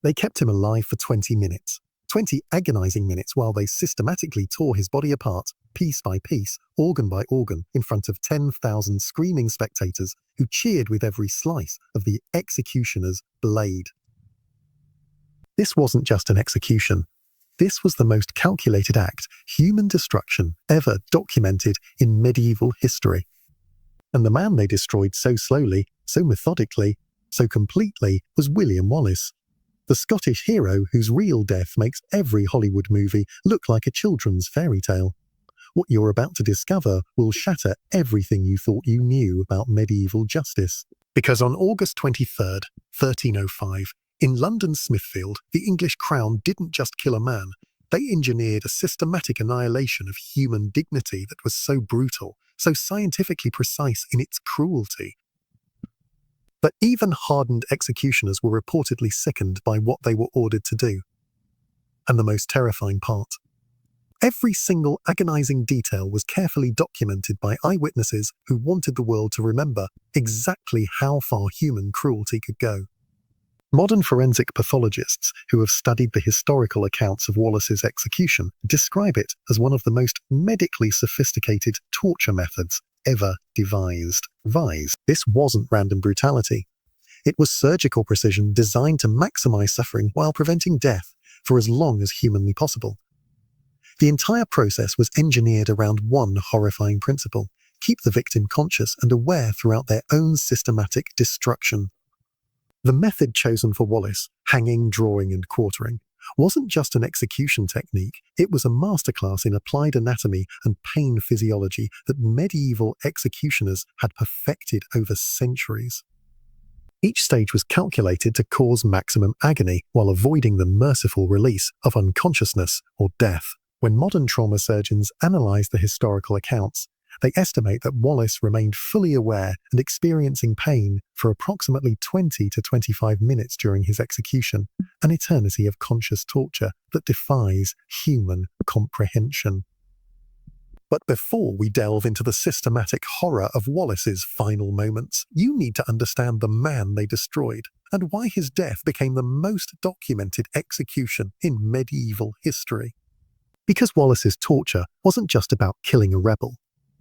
They kept him alive for 20 minutes. 20 agonizing minutes while they systematically tore his body apart, piece by piece, organ by organ, in front of 10,000 screaming spectators who cheered with every slice of the executioner's blade. This wasn't just an execution. This was the most calculated act, human destruction, ever documented in medieval history. And the man they destroyed so slowly, so methodically, so completely was William Wallace, the Scottish hero whose real death makes every Hollywood movie look like a children's fairy tale. What you're about to discover will shatter everything you thought you knew about medieval justice. Because on August 23rd, 1305, in London Smithfield, the English crown didn't just kill a man, they engineered a systematic annihilation of human dignity that was so brutal, so scientifically precise in its cruelty. But even hardened executioners were reportedly sickened by what they were ordered to do. And the most terrifying part: every single agonizing detail was carefully documented by eyewitnesses who wanted the world to remember exactly how far human cruelty could go. Modern forensic pathologists who have studied the historical accounts of Wallace's execution describe it as one of the most medically sophisticated torture methods ever devised. This wasn't random brutality. It was surgical precision designed to maximize suffering while preventing death for as long as humanly possible. The entire process was engineered around one horrifying principle: keep the victim conscious and aware throughout their own systematic destruction. The method chosen for Wallace, hanging, drawing, and quartering, wasn't just an execution technique, it was a masterclass in applied anatomy and pain physiology that medieval executioners had perfected over centuries. Each stage was calculated to cause maximum agony while avoiding the merciful release of unconsciousness or death. When modern trauma surgeons analyze the historical accounts, they estimate that Wallace remained fully aware and experiencing pain for approximately 20 to 25 minutes during his execution, an eternity of conscious torture that defies human comprehension. But before we delve into the systematic horror of Wallace's final moments, you need to understand the man they destroyed and why his death became the most documented execution in medieval history. Because Wallace's torture wasn't just about killing a rebel.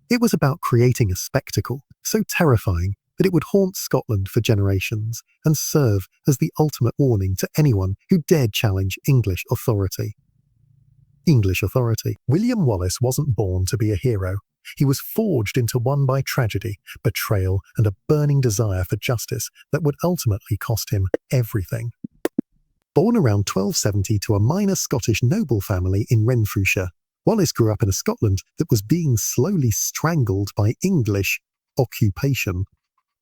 It was about creating a spectacle so terrifying that it would haunt Scotland for generations and serve as the ultimate warning to anyone who dared challenge English authority. William Wallace wasn't born to be a hero. He was forged into one by tragedy, betrayal, and a burning desire for justice that would ultimately cost him everything. Born around 1270 to a minor Scottish noble family in Renfrewshire, Wallace grew up in a Scotland that was being slowly strangled by English occupation.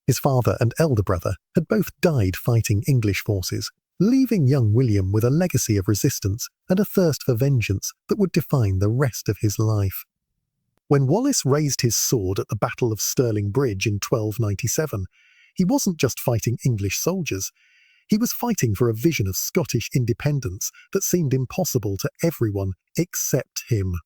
His father and elder brother had both died fighting English forces, leaving young William with a legacy of resistance and a thirst for vengeance that would define the rest of his life. When Wallace raised his sword at the Battle of Stirling Bridge in 1297, he wasn't just fighting English soldiers. He was fighting for a vision of Scottish independence that seemed impossible to everyone except him.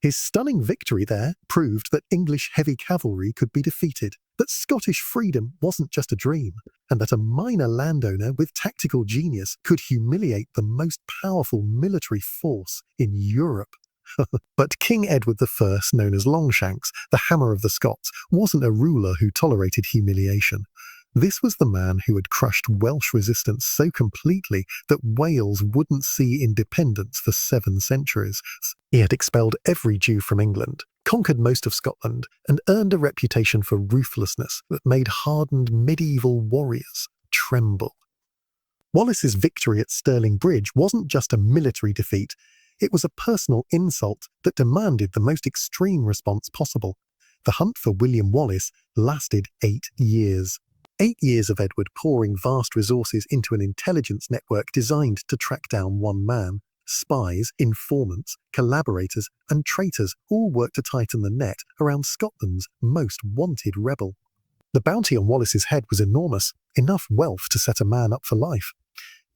His stunning victory there proved that English heavy cavalry could be defeated, that Scottish freedom wasn't just a dream, and that a minor landowner with tactical genius could humiliate the most powerful military force in Europe. But King Edward I, known as Longshanks, the Hammer of the Scots, wasn't a ruler who tolerated humiliation. This was the man who had crushed Welsh resistance so completely that Wales wouldn't see independence for 7 centuries. He had expelled every Jew from England, conquered most of Scotland, and earned a reputation for ruthlessness that made hardened medieval warriors tremble. Wallace's victory at Stirling Bridge wasn't just a military defeat, it was a personal insult that demanded the most extreme response possible. The hunt for William Wallace lasted 8 years. 8 years of Edward pouring vast resources into an intelligence network designed to track down one man. Spies, informants, collaborators, and traitors all worked to tighten the net around Scotland's most wanted rebel. The bounty on Wallace's head was enormous, enough wealth to set a man up for life.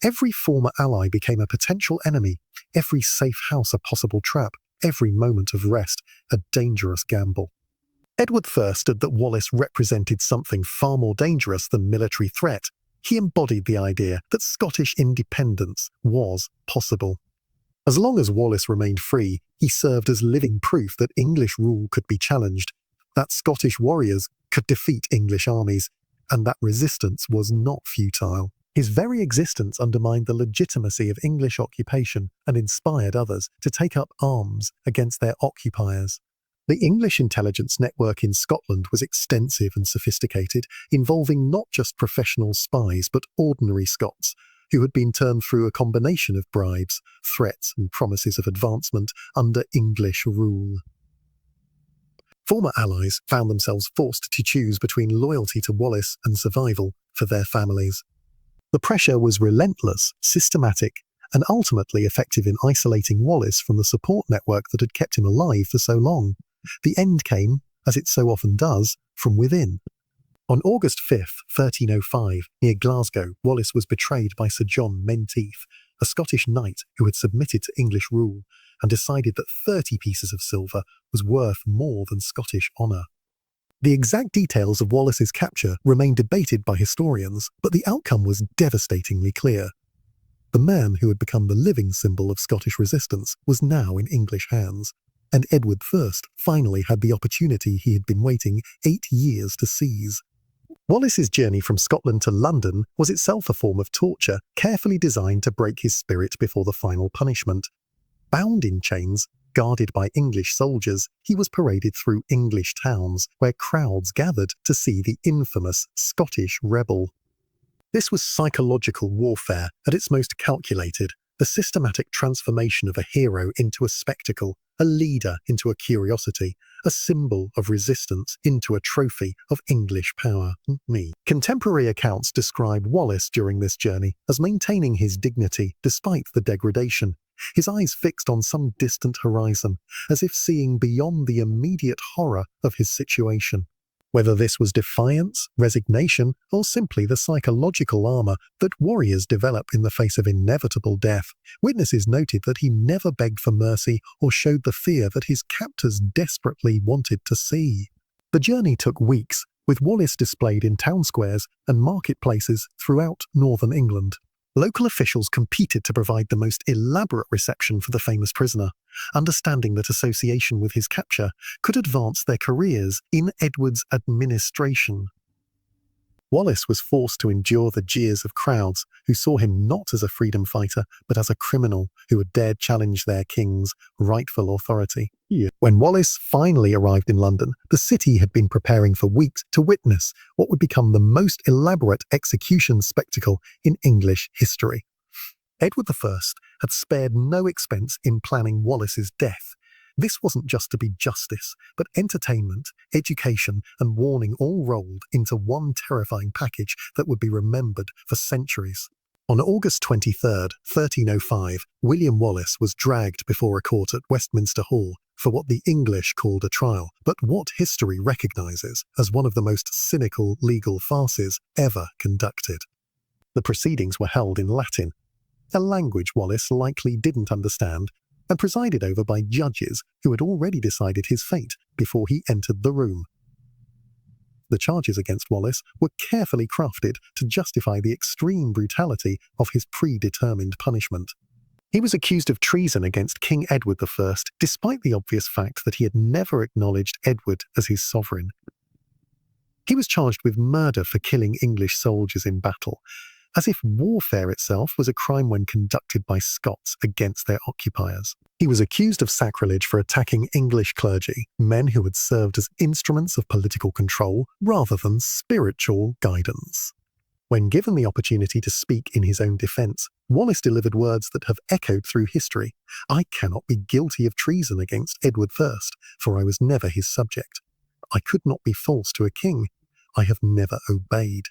Every former ally became a potential enemy, every safe house a possible trap, every moment of rest a dangerous gamble. Edward I understood that Wallace represented something far more dangerous than military threat. He embodied the idea that Scottish independence was possible. As long as Wallace remained free, he served as living proof that English rule could be challenged, that Scottish warriors could defeat English armies, and that resistance was not futile. His very existence undermined the legitimacy of English occupation and inspired others to take up arms against their occupiers. The English intelligence network in Scotland was extensive and sophisticated, involving not just professional spies but ordinary Scots, who had been turned through a combination of bribes, threats, and promises of advancement under English rule. Former allies found themselves forced to choose between loyalty to Wallace and survival for their families. The pressure was relentless, systematic, and ultimately effective in isolating Wallace from the support network that had kept him alive for so long. The end came, as it so often does, from within. On August 5th, 1305, near Glasgow, Wallace was betrayed by Sir John Menteith, a Scottish knight who had submitted to English rule and decided that 30 pieces of silver was worth more than Scottish honour. The exact details of Wallace's capture remain debated by historians, but the outcome was devastatingly clear. The man who had become the living symbol of Scottish resistance was now in English hands, and Edward I finally had the opportunity he had been waiting 8 years to seize. Wallace's journey from Scotland to London was itself a form of torture, carefully designed to break his spirit before the final punishment. Bound in chains, guarded by English soldiers, he was paraded through English towns, where crowds gathered to see the infamous Scottish rebel. This was psychological warfare at its most calculated, the systematic transformation of a hero into a spectacle, a leader into a curiosity, a symbol of resistance into a trophy of English power. Contemporary accounts describe Wallace during this journey as maintaining his dignity despite the degradation, his eyes fixed on some distant horizon, as if seeing beyond the immediate horror of his situation. Whether this was defiance, resignation, or simply the psychological armor that warriors develop in the face of inevitable death, witnesses noted that he never begged for mercy or showed the fear that his captors desperately wanted to see. The journey took weeks, with Wallace displayed in town squares and marketplaces throughout northern England. Local officials competed to provide the most elaborate reception for the famous prisoner, understanding that association with his capture could advance their careers in Edward's administration. Wallace was forced to endure the jeers of crowds who saw him not as a freedom fighter, but as a criminal who had dared challenge their king's rightful authority. When Wallace finally arrived in London, the city had been preparing for weeks to witness what would become the most elaborate execution spectacle in English history. Edward I had spared no expense in planning Wallace's death. This wasn't just to be justice, but entertainment, education, and warning all rolled into one terrifying package that would be remembered for centuries. On August 23, 1305, William Wallace was dragged before a court at Westminster Hall for what the English called a trial, but what history recognizes as one of the most cynical legal farces ever conducted. The proceedings were held in Latin, a language Wallace likely didn't understand, and presided over by judges who had already decided his fate before he entered the room. The charges against Wallace were carefully crafted to justify the extreme brutality of his predetermined punishment. He was accused of treason against King Edward I, despite the obvious fact that he had never acknowledged Edward as his sovereign. He was charged with murder for killing English soldiers in battle, as if warfare itself was a crime when conducted by Scots against their occupiers. He was accused of sacrilege for attacking English clergy, men who had served as instruments of political control rather than spiritual guidance. When given the opportunity to speak in his own defense, Wallace delivered words that have echoed through history. "I cannot be guilty of treason against Edward I, for I was never his subject. I could not be false to a king. I have never obeyed."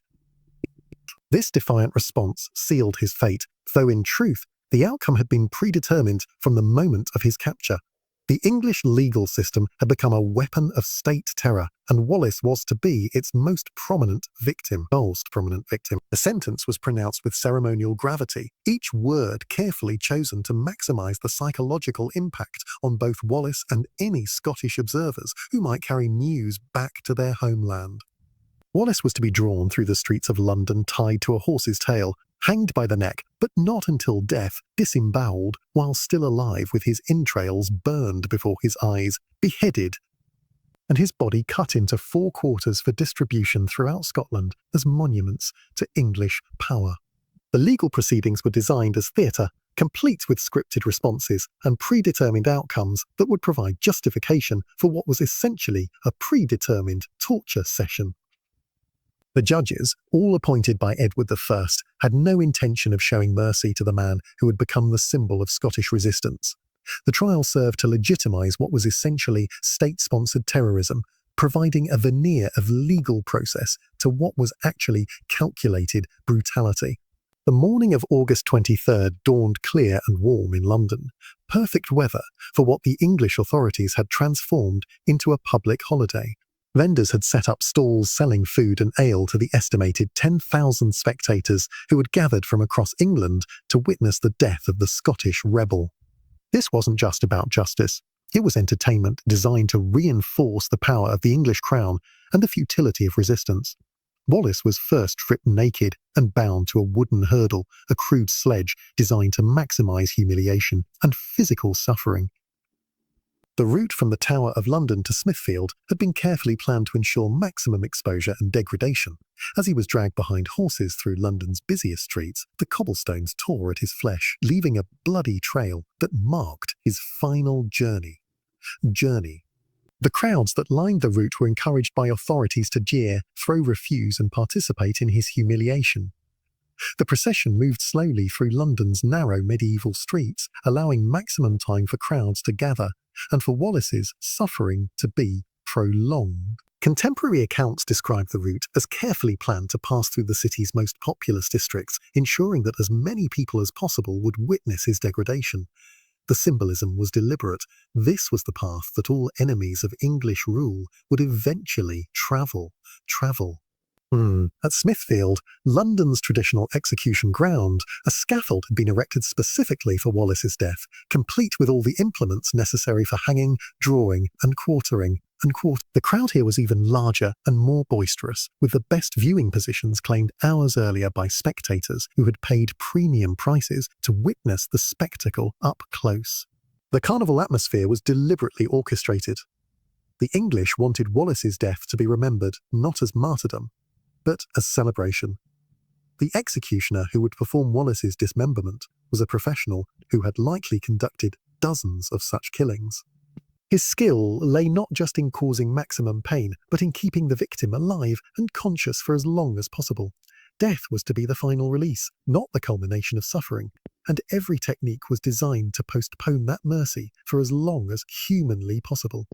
This defiant response sealed his fate, though in truth, the outcome had been predetermined from the moment of his capture. The English legal system had become a weapon of state terror, and Wallace was to be its most prominent victim. The sentence was pronounced with ceremonial gravity, each word carefully chosen to maximize the psychological impact on both Wallace and any Scottish observers who might carry news back to their homeland. Wallace was to be drawn through the streets of London tied to a horse's tail, hanged by the neck, but not until death, disemboweled, while still alive with his entrails burned before his eyes, beheaded, and his body cut into 4 quarters for distribution throughout Scotland as monuments to English power. The legal proceedings were designed as theatre, complete with scripted responses and predetermined outcomes that would provide justification for what was essentially a predetermined torture session. The judges, all appointed by Edward I, had no intention of showing mercy to the man who had become the symbol of Scottish resistance. The trial served to legitimise what was essentially state-sponsored terrorism, providing a veneer of legal process to what was actually calculated brutality. The morning of August 23rd dawned clear and warm in London, perfect weather for what the English authorities had transformed into a public holiday. Vendors had set up stalls selling food and ale to the estimated 10,000 spectators who had gathered from across England to witness the death of the Scottish rebel. This wasn't just about justice. It was entertainment designed to reinforce the power of the English crown and the futility of resistance. Wallace was first stripped naked and bound to a wooden hurdle, a crude sledge designed to maximise humiliation and physical suffering. The route from the Tower of London to Smithfield had been carefully planned to ensure maximum exposure and degradation. As he was dragged behind horses through London's busiest streets, the cobblestones tore at his flesh, leaving a bloody trail that marked his final journey. The crowds that lined the route were encouraged by authorities to jeer, throw refuse, and participate in his humiliation. The procession moved slowly through London's narrow medieval streets, allowing maximum time for crowds to gather and for Wallace's suffering to be prolonged. Contemporary accounts describe the route as carefully planned to pass through the city's most populous districts, ensuring that as many people as possible would witness his degradation. The symbolism was deliberate. This was the path that all enemies of English rule would eventually travel. At Smithfield, London's traditional execution ground, a scaffold had been erected specifically for Wallace's death, complete with all the implements necessary for hanging, drawing, and quartering. The crowd here was even larger and more boisterous, with the best viewing positions claimed hours earlier by spectators who had paid premium prices to witness the spectacle up close. The carnival atmosphere was deliberately orchestrated. The English wanted Wallace's death to be remembered not as martyrdom, but as celebration. The executioner who would perform Wallace's dismemberment was a professional who had likely conducted dozens of such killings. His skill lay not just in causing maximum pain, but in keeping the victim alive and conscious for as long as possible. Death was to be the final release, not the culmination of suffering, and every technique was designed to postpone that mercy for as long as humanly possible.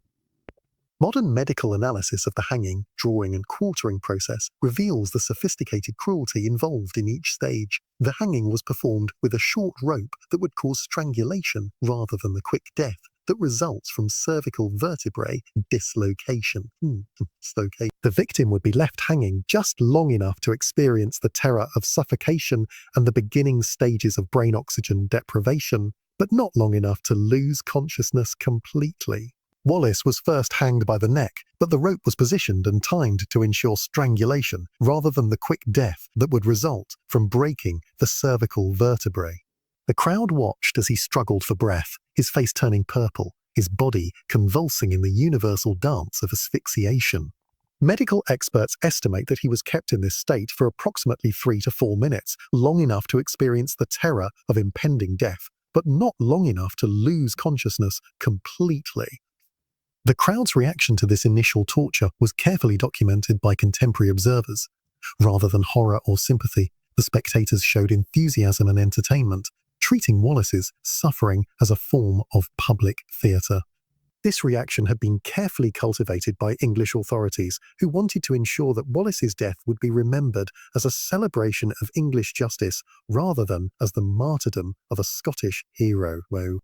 Modern medical analysis of the hanging, drawing, and quartering process reveals the sophisticated cruelty involved in each stage. The hanging was performed with a short rope that would cause strangulation rather than the quick death that results from cervical vertebrae dislocation. The victim would be left hanging just long enough to experience the terror of suffocation and the beginning stages of brain oxygen deprivation, but not long enough to lose consciousness completely. Wallace was first hanged by the neck, but the rope was positioned and timed to ensure strangulation rather than the quick death that would result from breaking the cervical vertebrae. The crowd watched as he struggled for breath, his face turning purple, his body convulsing in the universal dance of asphyxiation. Medical experts estimate that he was kept in this state for approximately 3 to 4 minutes, long enough to experience the terror of impending death, but not long enough to lose consciousness completely. The crowd's reaction to this initial torture was carefully documented by contemporary observers. Rather than horror or sympathy, the spectators showed enthusiasm and entertainment, treating Wallace's suffering as a form of public theatre. This reaction had been carefully cultivated by English authorities who wanted to ensure that Wallace's death would be remembered as a celebration of English justice rather than as the martyrdom of a Scottish hero.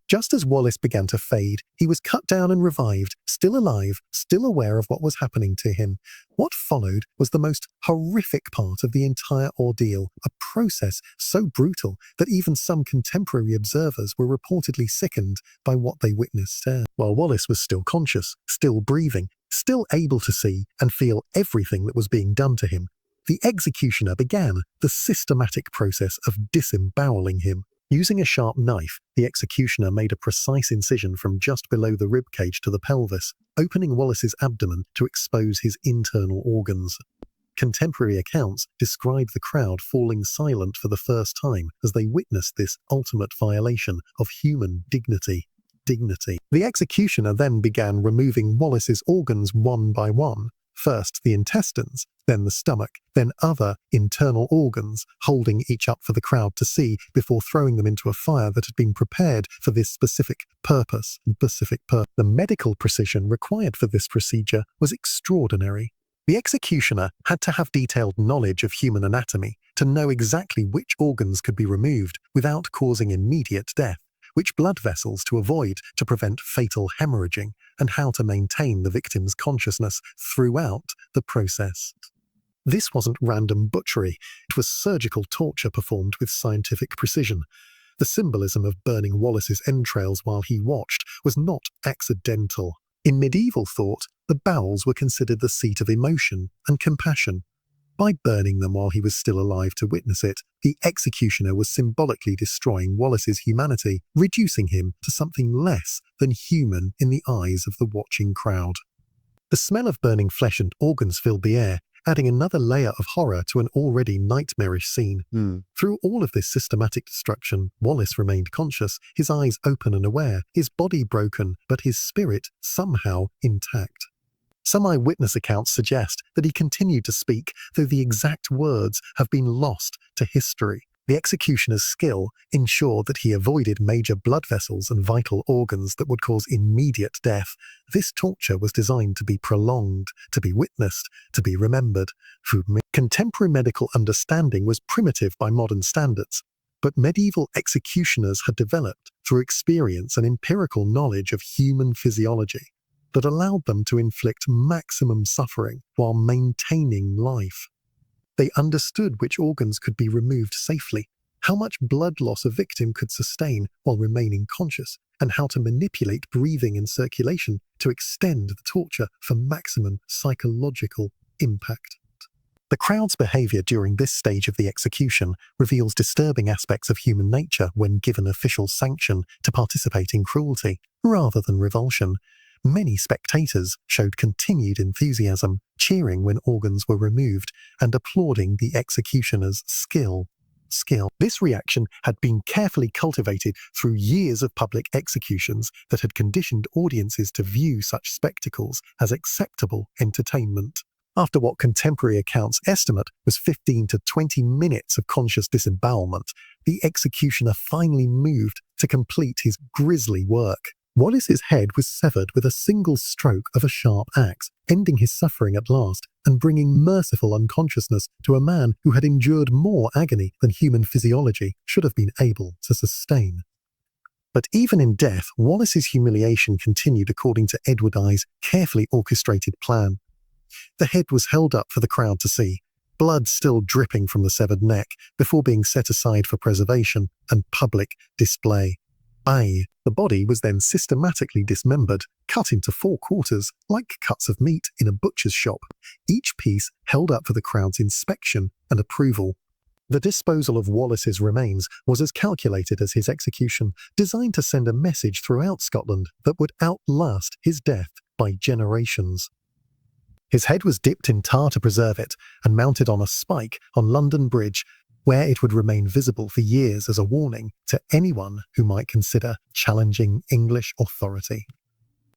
Just as Wallace began to fade, he was cut down and revived, still alive, still aware of what was happening to him. What followed was the most horrific part of the entire ordeal, a process so brutal that even some contemporary observers were reportedly sickened by what they witnessed. While Wallace was still conscious, still breathing, Still able to see and feel everything that was being done to him, the executioner began the systematic process of disemboweling him. Using a sharp knife, the executioner made a precise incision from just below the ribcage to the pelvis, opening Wallace's abdomen to expose his internal organs. Contemporary accounts describe the crowd falling silent for the first time as they witnessed this ultimate violation of human dignity. The executioner then began removing Wallace's organs one by one, first the intestines, then the stomach, then other internal organs, holding each up for the crowd to see before throwing them into a fire that had been prepared for this specific purpose. The medical precision required for this procedure was extraordinary. The executioner had to have detailed knowledge of human anatomy to know exactly which organs could be removed without causing immediate death, which blood vessels to avoid to prevent fatal hemorrhaging, and how to maintain the victim's consciousness throughout the process. This wasn't random butchery, it was surgical torture performed with scientific precision. The symbolism of burning Wallace's entrails while he watched was not accidental. In medieval thought, the bowels were considered the seat of emotion and compassion. By burning them while he was still alive to witness it, the executioner was symbolically destroying Wallace's humanity, reducing him to something less than human in the eyes of the watching crowd. The smell of burning flesh and organs filled the air, adding another layer of horror to an already nightmarish scene. Through all of this systematic destruction, Wallace remained conscious, his eyes open and aware, his body broken, but his spirit somehow intact. Some eyewitness accounts suggest that he continued to speak, though the exact words have been lost to history. The executioner's skill ensured that he avoided major blood vessels and vital organs that would cause immediate death. This torture was designed to be prolonged, to be witnessed, to be remembered. Contemporary medical understanding was primitive by modern standards, but medieval executioners had developed, through experience and empirical knowledge of human physiology, that allowed them to inflict maximum suffering while maintaining life. They understood which organs could be removed safely, how much blood loss a victim could sustain while remaining conscious, and how to manipulate breathing and circulation to extend the torture for maximum psychological impact. The crowd's behavior during this stage of the execution reveals disturbing aspects of human nature when given official sanction to participate in cruelty, rather than revulsion. Many spectators showed continued enthusiasm, cheering when organs were removed and applauding the executioner's skill. This reaction had been carefully cultivated through years of public executions that had conditioned audiences to view such spectacles as acceptable entertainment. After what contemporary accounts estimate was 15 to 20 minutes of conscious disembowelment, the executioner finally moved to complete his grisly work. Wallace's head was severed with a single stroke of a sharp axe, ending his suffering at last and bringing merciful unconsciousness to a man who had endured more agony than human physiology should have been able to sustain. But even in death, Wallace's humiliation continued according to Edward I's carefully orchestrated plan. The head was held up for the crowd to see, blood still dripping from the severed neck, before being set aside for preservation and public display. The body was then systematically dismembered, cut into 4 quarters, like cuts of meat in a butcher's shop, each piece held up for the crowd's inspection and approval. The disposal of Wallace's remains was as calculated as his execution, designed to send a message throughout Scotland that would outlast his death by generations. His head was dipped in tar to preserve it and mounted on a spike on London Bridge, where it would remain visible for years as a warning to anyone who might consider challenging English authority.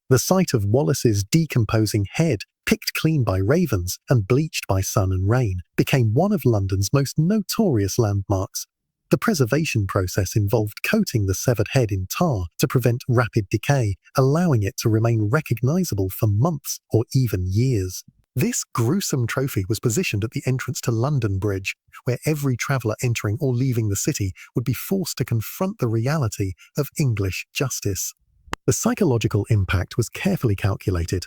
The sight of Wallace's decomposing head, picked clean by ravens and bleached by sun and rain, became one of London's most notorious landmarks. The preservation process involved coating the severed head in tar to prevent rapid decay, allowing it to remain recognizable for months or even years. This gruesome trophy was positioned at the entrance to London Bridge, where every traveller entering or leaving the city would be forced to confront the reality of English justice. The psychological impact was carefully calculated.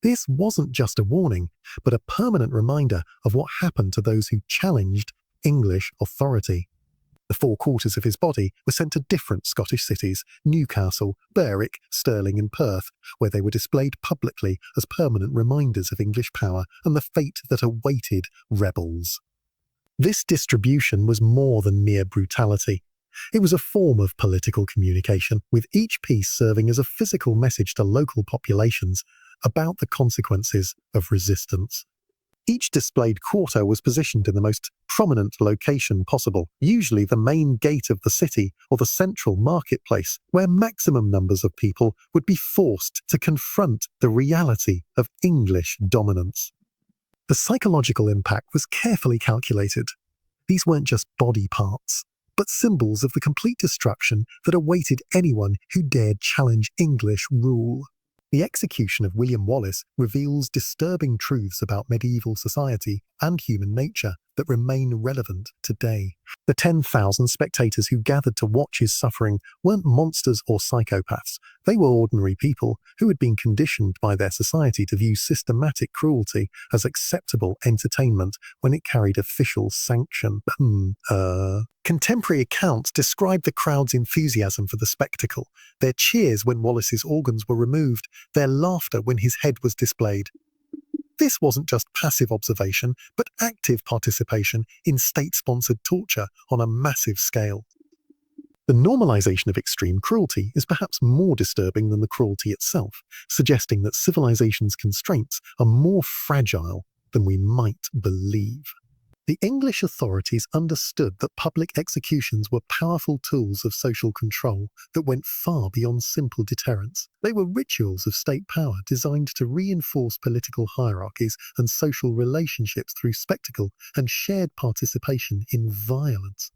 This wasn't just a warning, but a permanent reminder of what happened to those who challenged English authority. The 4 quarters of his body were sent to different Scottish cities, Newcastle, Berwick, Stirling and Perth, where they were displayed publicly as permanent reminders of English power and the fate that awaited rebels. This distribution was more than mere brutality. It was a form of political communication, with each piece serving as a physical message to local populations about the consequences of resistance. Each displayed quarter was positioned in the most prominent location possible, usually the main gate of the city or the central marketplace, where maximum numbers of people would be forced to confront the reality of English dominance. The psychological impact was carefully calculated. These weren't just body parts, but symbols of the complete destruction that awaited anyone who dared challenge English rule. The execution of William Wallace reveals disturbing truths about medieval society and human nature that remain relevant today. The 10,000 spectators who gathered to watch his suffering weren't monsters or psychopaths. They were ordinary people who had been conditioned by their society to view systematic cruelty as acceptable entertainment when it carried official sanction. Contemporary accounts describe the crowd's enthusiasm for the spectacle, their cheers when Wallace's organs were removed, their laughter when his head was displayed. This wasn't just passive observation, but active participation in state-sponsored torture on a massive scale. The normalization of extreme cruelty is perhaps more disturbing than the cruelty itself, suggesting that civilization's constraints are more fragile than we might believe. The English authorities understood that public executions were powerful tools of social control that went far beyond simple deterrence. They were rituals of state power designed to reinforce political hierarchies and social relationships through spectacle and shared participation in violence.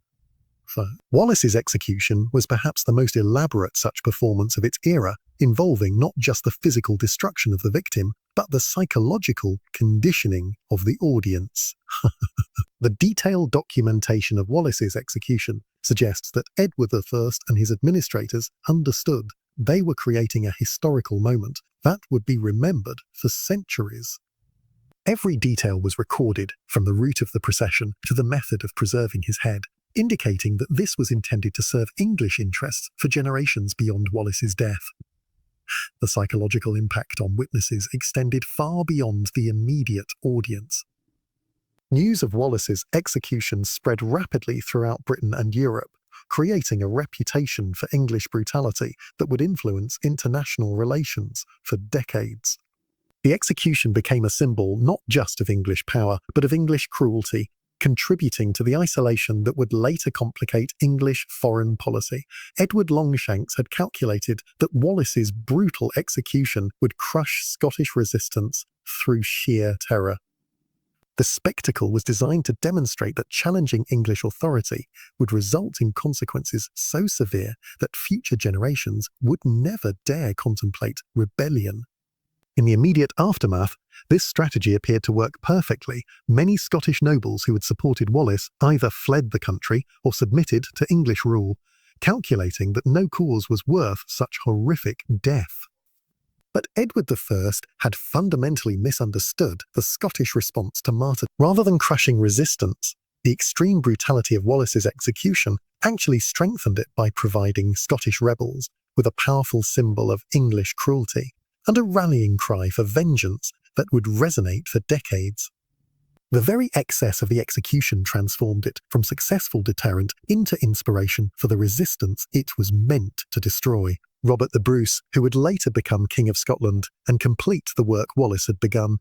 Wallace's execution was perhaps the most elaborate such performance of its era, involving not just the physical destruction of the victim, but the psychological conditioning of the audience. The detailed documentation of Wallace's execution suggests that Edward I and his administrators understood they were creating a historical moment that would be remembered for centuries. Every detail was recorded, from the route of the procession to the method of preserving his head, indicating that this was intended to serve English interests for generations beyond Wallace's death. The psychological impact on witnesses extended far beyond the immediate audience. News of Wallace's execution spread rapidly throughout Britain and Europe, creating a reputation for English brutality that would influence international relations for decades. The execution became a symbol not just of English power, but of English cruelty, contributing to the isolation that would later complicate English foreign policy. Edward Longshanks had calculated that Wallace's brutal execution would crush Scottish resistance through sheer terror. The spectacle was designed to demonstrate that challenging English authority would result in consequences so severe that future generations would never dare contemplate rebellion. In the immediate aftermath, this strategy appeared to work perfectly. Many Scottish nobles who had supported Wallace either fled the country or submitted to English rule, calculating that no cause was worth such horrific death. But Edward I had fundamentally misunderstood the Scottish response to martyrdom. Rather than crushing resistance, the extreme brutality of Wallace's execution actually strengthened it by providing Scottish rebels with a powerful symbol of English cruelty and a rallying cry for vengeance that would resonate for decades. The very excess of the execution transformed it from successful deterrent into inspiration for the resistance it was meant to destroy. Robert the Bruce, who would later become King of Scotland and complete the work Wallace had begun,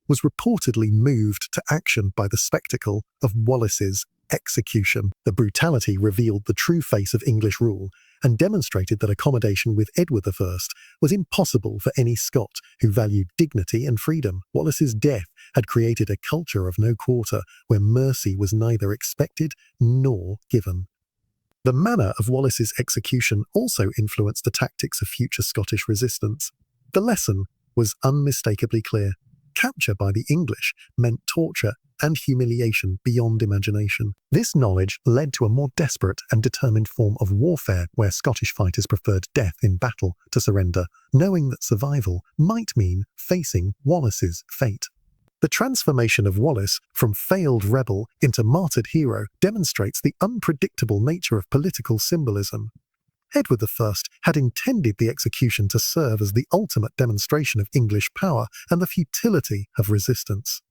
was reportedly moved to action by the spectacle of Wallace's execution. The brutality revealed the true face of English rule and demonstrated that accommodation with Edward I was impossible for any Scot who valued dignity and freedom. Wallace's death had created a culture of no quarter where mercy was neither expected nor given. The manner of Wallace's execution also influenced the tactics of future Scottish resistance. The lesson was unmistakably clear. Capture by the English meant torture and humiliation beyond imagination. This knowledge led to a more desperate and determined form of warfare where Scottish fighters preferred death in battle to surrender, knowing that survival might mean facing Wallace's fate. The transformation of Wallace from failed rebel into martyred hero demonstrates the unpredictable nature of political symbolism. Edward I had intended the execution to serve as the ultimate demonstration of English power and the futility of resistance.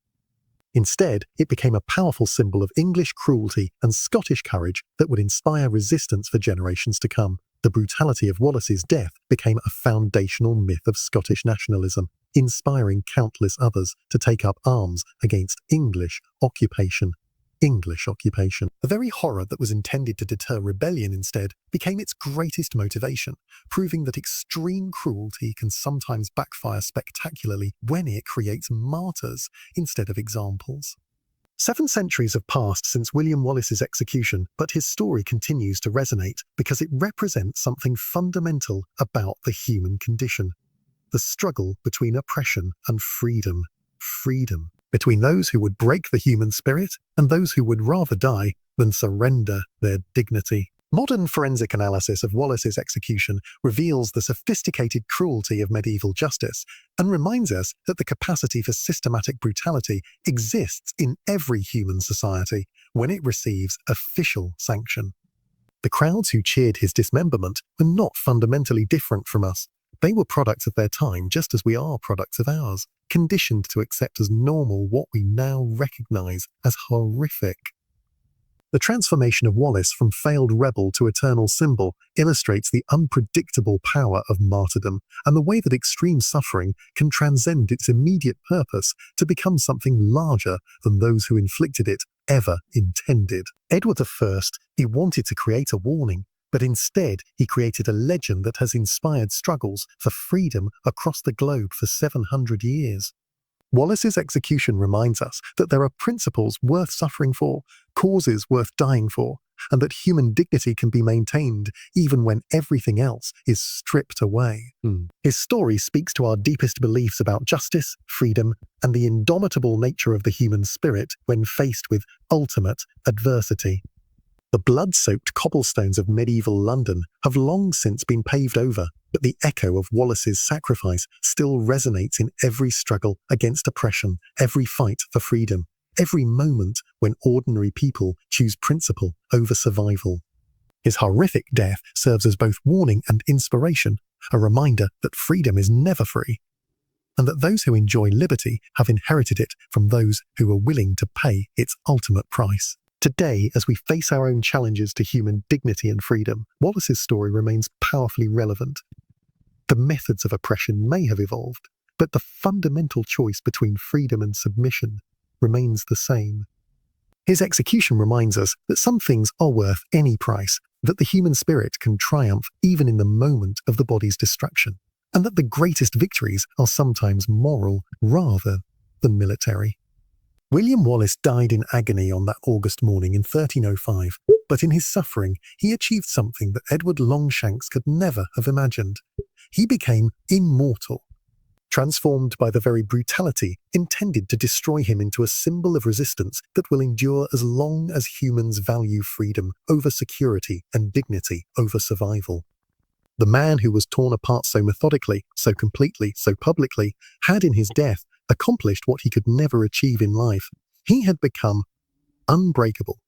Instead, it became a powerful symbol of English cruelty and Scottish courage that would inspire resistance for generations to come. The brutality of Wallace's death became a foundational myth of Scottish nationalism, inspiring countless others to take up arms against English occupation. The very horror that was intended to deter rebellion instead became its greatest motivation, proving that extreme cruelty can sometimes backfire spectacularly when it creates martyrs instead of examples. 7 centuries have passed since William Wallace's execution, but his story continues to resonate because it represents something fundamental about the human condition: the struggle between oppression and freedom. Between those who would break the human spirit and those who would rather die than surrender their dignity. Modern forensic analysis of Wallace's execution reveals the sophisticated cruelty of medieval justice and reminds us that the capacity for systematic brutality exists in every human society when it receives official sanction. The crowds who cheered his dismemberment were not fundamentally different from us. They were products of their time just as we are products of ours, conditioned to accept as normal what we now recognize as horrific. The transformation of Wallace from failed rebel to eternal symbol illustrates the unpredictable power of martyrdom and the way that extreme suffering can transcend its immediate purpose to become something larger than those who inflicted it ever intended. Edward I, he wanted to create a warning, but instead he created a legend that has inspired struggles for freedom across the globe for 700 years. Wallace's execution reminds us that there are principles worth suffering for, causes worth dying for, and that human dignity can be maintained even when everything else is stripped away. His story speaks to our deepest beliefs about justice, freedom, and the indomitable nature of the human spirit when faced with ultimate adversity. The blood-soaked cobblestones of medieval London have long since been paved over, but the echo of Wallace's sacrifice still resonates in every struggle against oppression, every fight for freedom, every moment when ordinary people choose principle over survival. His horrific death serves as both warning and inspiration, a reminder that freedom is never free, and that those who enjoy liberty have inherited it from those who are willing to pay its ultimate price. Today, as we face our own challenges to human dignity and freedom, Wallace's story remains powerfully relevant. The methods of oppression may have evolved, but the fundamental choice between freedom and submission remains the same. His execution reminds us that some things are worth any price, that the human spirit can triumph even in the moment of the body's destruction, and that the greatest victories are sometimes moral rather than military. William Wallace died in agony on that August morning in 1305, but in his suffering he achieved something that Edward Longshanks could never have imagined. He became immortal, transformed by the very brutality intended to destroy him into a symbol of resistance that will endure as long as humans value freedom over security and dignity over survival. The man who was torn apart so methodically, so completely, so publicly, had in his death accomplished what he could never achieve in life. He had become unbreakable,